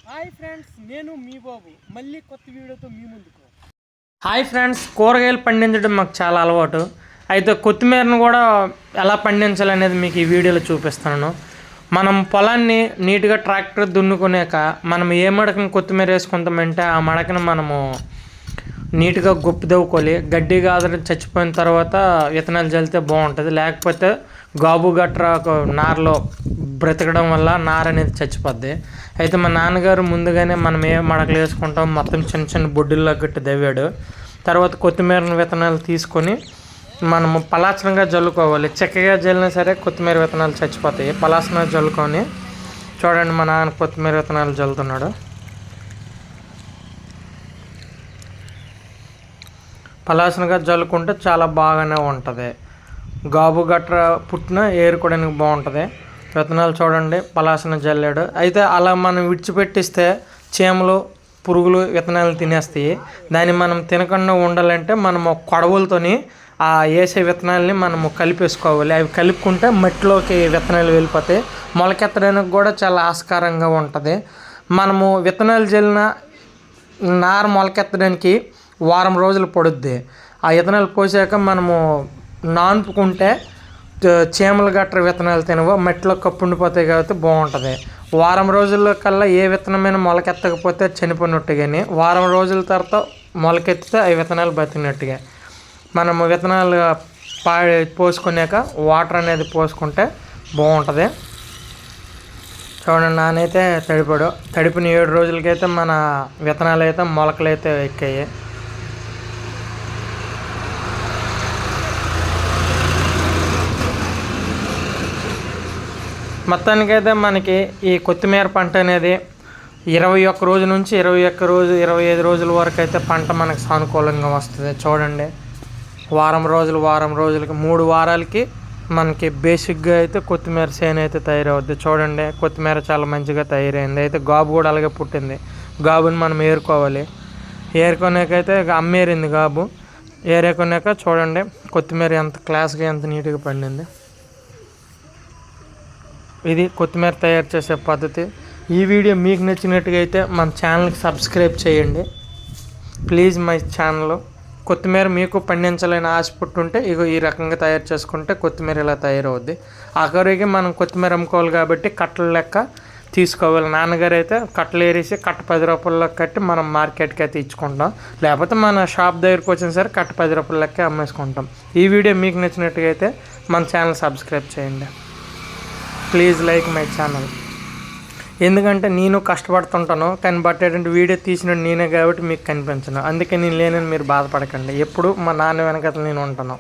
Hi friends, నేను మీ బాబు మళ్ళీ కొత్త వీడియోతో మీ ముందుకు. హాయ్ ఫ్రెండ్స్, కూరగాయలు పండించడం మాకు చాలా అలవాటు. అయితే కొత్తిమీరను కూడా ఎలా పండించాలనేది మీకు ఈ వీడియోలో చూపిస్తున్నాను. మనం పొలాన్ని నీట్గా ట్రాక్టర్ దున్నుకునేక మనం ఏ మడకను కొత్తిమీర వేసుకుంటామంటే ఆ మడకను మనము నీట్గా గొప్పి దవ్వుకోవాలి. గడ్డి గాదర చచ్చిపోయిన తర్వాత విత్తనాలు చల్లితే బాగుంటుంది. లేకపోతే గాబు గట్రా నారలో బ్రతకడం వల్ల నార అనేది చచ్చిపోద్ది. అయితే మా నాన్నగారు ముందుగానే మనం ఏ మడకలు వేసుకుంటాం మొత్తం చిన్న చిన్న బొడ్డుల్లో గట్టి దవ్వాడు. తర్వాత కొత్తిమీర విత్తనాలు తీసుకొని మనము పలాచనగా జల్లుకోవాలి. చక్కగా జల్లినా సరే కొత్తిమీర విత్తనాలు చచ్చిపోతాయి. పలాచనగా జల్లుకొని చూడండి, మా నాన్న కొత్తిమీర విత్తనాలు జల్లుతున్నాడు. పలాసనగా జల్లుకుంటే చాలా బాగానే ఉంటుంది. గాబు గట్ర పుట్టిన ఏరుకోవడానికి బాగుంటుంది. విత్తనాలు చూడండి పలాసన జల్లాడు. అయితే అలా మనం విడిచిపెట్టిస్తే చీమలు పురుగులు విత్తనాలు తినేస్తాయి. దాన్ని మనం తినకుండా ఉండాలంటే మనము కొడవలతోని ఆ వేసే విత్తనాలని మనము కలిపేసుకోవాలి. అవి కలుపుకుంటే మట్టిలోకి విత్తనాలు వెళ్ళిపోతాయి. మొలకెత్తడానికి కూడా చాలా ఆస్కారంగా ఉంటుంది. మనము విత్తనాలు జల్లిన నార మొలకెత్తడానికి వారం రోజులు పడుద్ది. ఆ విత్తనాలు పోసాక మనము నానుపుకుంటే చీమలు గట్ర విత్తనాలు తినవు, మట్టిలో కప్పుండిపోతాయి కాబట్టి బాగుంటుంది. వారం రోజుల కల్లా ఏ విత్తనమైన మొలకెత్తకపోతే చనిపోయినట్టుగాని, వారం రోజుల తర్వాత మొలకెత్తితే ఆ విత్తనాలు బతికినట్టుగా. మనము విత్తనాలు పోసుకున్నాక వాటర్ అనేది పోసుకుంటే బాగుంటుంది. చూడండి, నానైతే తడిపాడు. తడిపిన 7 రోజులకైతే మన విత్తనాలు అయితే మొలకలు అయితే ఎక్కాయి. మొత్తానికైతే మనకి ఈ కొత్తిమీర పంట అనేది 21 రోజు నుంచి 25 రోజుల వరకు అయితే పంట మనకు సానుకూలంగా వస్తుంది. చూడండి, వారం రోజులకి 3 వారాలకి మనకి బేసిక్గా అయితే కొత్తిమీర చేను అయితే తయారవుద్ది. చూడండి, కొత్తిమీర చాలా మంచిగా తయారైంది. అయితే గాబు కూడా అలాగే పుట్టింది. గాబుని మనం ఏరుకోవాలి. ఏరుకునేకైతే అమ్మేరింది గాబు. ఏరుకున్నాక చూడండి కొత్తిమీర ఎంత క్లాస్గా ఎంత నీట్గా పండింది. ఇది కొత్తిమీర తయారు చేసే పద్ధతి. ఈ వీడియో మీకు నచ్చినట్టుగా అయితే మన ఛానల్కి సబ్స్క్రైబ్ చేయండి ప్లీజ్. మై ఛానల్ కొత్తిమీర మీకు పండించాలని ఆశ పుట్టుంటే ఇగో ఈ రకంగా తయారు చేసుకుంటే కొత్తిమీర ఇలా తయారవుద్ది. ఆఖరికి మనం కొత్తిమీర అమ్ముకోవాలి కాబట్టి కట్టల లెక్క తీసుకోవాలి. నాన్నగారు అయితే కట్టలు ఏరేసి కట్ట 10 రూపాయల కట్టి మనం మార్కెట్కి అయితే ఇచ్చుకుంటాం. లేకపోతే మన షాప్ దగ్గరికి వచ్చిన సరే కట్ట 10 రూపాయల లెక్క అమ్మేసుకుంటాం. ఈ వీడియో మీకు నచ్చినట్టుగా అయితే మన ఛానల్ సబ్స్క్రైబ్ చేయండి ప్లీజ్. Like my channel. ఎందుకంటే నేను కష్టపడుతుంటాను కానీ ఏంటంటే వీడియో తీసిన నేనే కాబట్టి మీకు కనిపించను. అందుకే నేను లేనని మీరు బాధపడకండి. ఎప్పుడు మా నాన్న వెనకాల నేను ఉంటాను.